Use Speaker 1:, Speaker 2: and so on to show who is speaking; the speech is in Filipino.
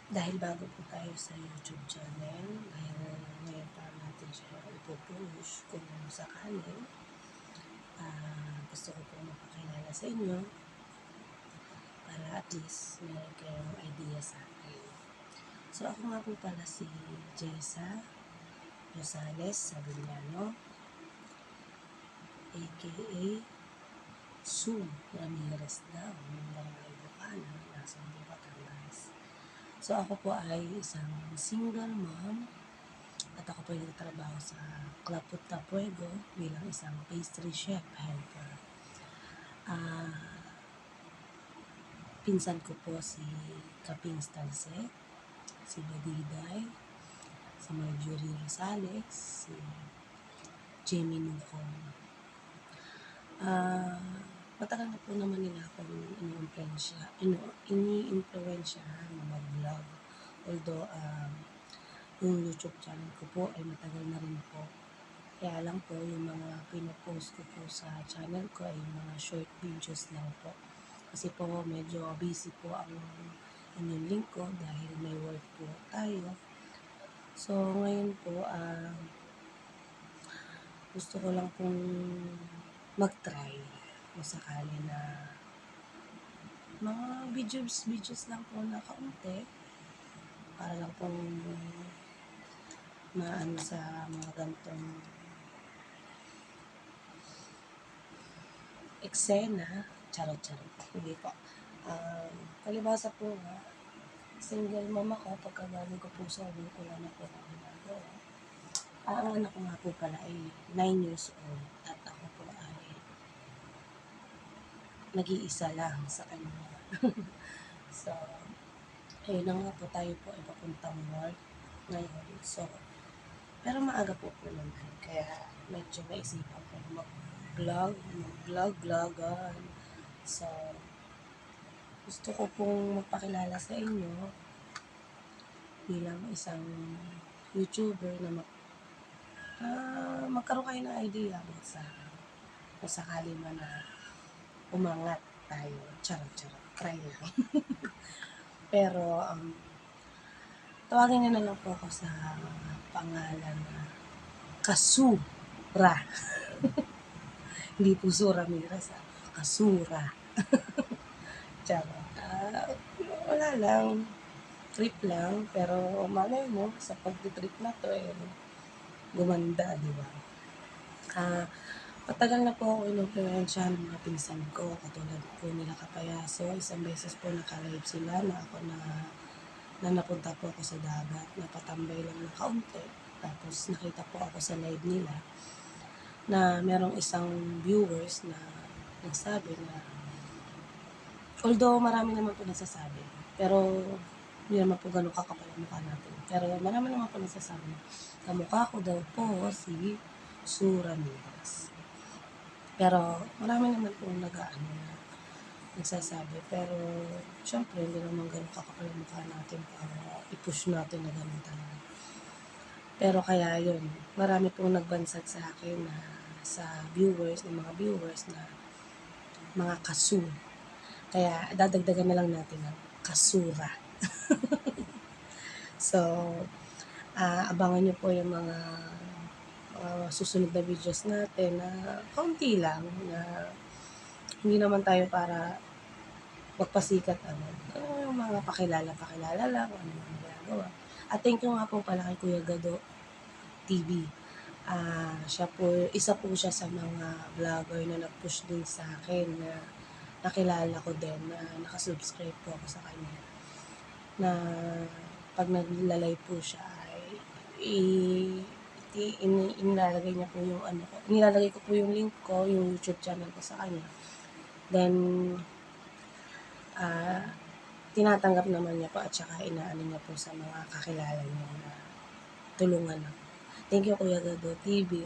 Speaker 1: Dahil bago po tayo sa YouTube channel, dahil ngayon pa natin siya ipopush kung sakali, gusto ko po mapakilala sa inyo para at least meron kayong idea sa akin. So ako nga po pala si Jessa Rosales Sabillano, aka Sue Ramirez daw, ng Barangay Bukana, nasa Batangas. So ako po ay isang single mom at ako po ay nagtatrabaho sa Club Punta Puego bilang isang pastry chef helper. Pinsan ko po si Kaping Stalsek, si Badiday, si Marjorie Rosales, si Jamie Nukong. Matagal na po naman nila akong ini-influensyahan na mag-vlog. Although, yung YouTube channel ko po ay matagal na rin po. Kaya lang po, yung mga pinopost ko po sa channel ko ay mga short videos lang po. Kasi po medyo busy po ang inyong link ko dahil may work po tayo. So, ngayon po, gusto ko lang pong mag-try kung sakali na mga videos lang po na kaunti para lang pong maano sa mga gantong eksena, charot-charot, hindi po. Kalibasa po nga, single mom ako, pagkagaling ko po sa uwi, wala na po akong ginagawa. Ang anak ko nga po pala ay 9 years old at ako po ay nag-iisa lang sa kanya. So, ayun na nga po, tayo po ay papuntang work ngayon. So, pero maaga po naman, kaya medyo naisipan ko mag-vlogan. So, gusto ko pong magpakilala sa inyo bilang isang YouTuber na magkaroon kayo ng idea about sa kung sakali man na umangat tayo. Charot, try lang. Pero, tawagin niyo na lang po ako sa pangalan na Kasura. Hindi po Sura Ramirez, Kasura. Charot. Wala lang. Trip lang. Pero malay mo, sa pag-trip na to, gumanda, di ba? Matagal na po ako inumpluwensyahan ng mga pinsan ko, katulad po nila Kapayaso. Isang beses po naka-live sila na ako na napunta po ako sa dagat, napatambay lang ng kaunti. Tapos nakita po ako sa live nila na merong isang viewers na nagsabi na, although marami naman po nagsasabi, pero hindi naman po ganun kakapal ang mukha natin. Pero marami naman po nagsasabi na kamukha ko daw po si Sue Ramirez. Pero marami naman po nagsasabi. Pero syempre hindi naman ganun kakapal ang mukha natin para i-push natin na ganun talaga. Pero kaya yun, marami pong nagbansag sa akin na sa mga viewers na mga kasu. Kaya dadagdagan na lang natin ng Kasura. So, abangan nyo po yung mga susunod na videos natin na kaunti lang, na hindi naman tayo para magpasikat yung mga pakilala lang, ano yung ginagawa. At thank you nga po pala kay Kuya Gado TV. Siya po, isa po siya sa mga vlogger na nag-push din sa akin na nakilala ko din, na nakasubscribe po ako sa kanya. Na pag naglalay po siya ay inilalagay niya po yung nilalagay ko po yung link ko, yung YouTube channel ko sa kanya. Then, tinatanggap naman niya po at saka inaano niya po sa mga kakilala niya na tulungan ako. Thank you Kuya Gado TV.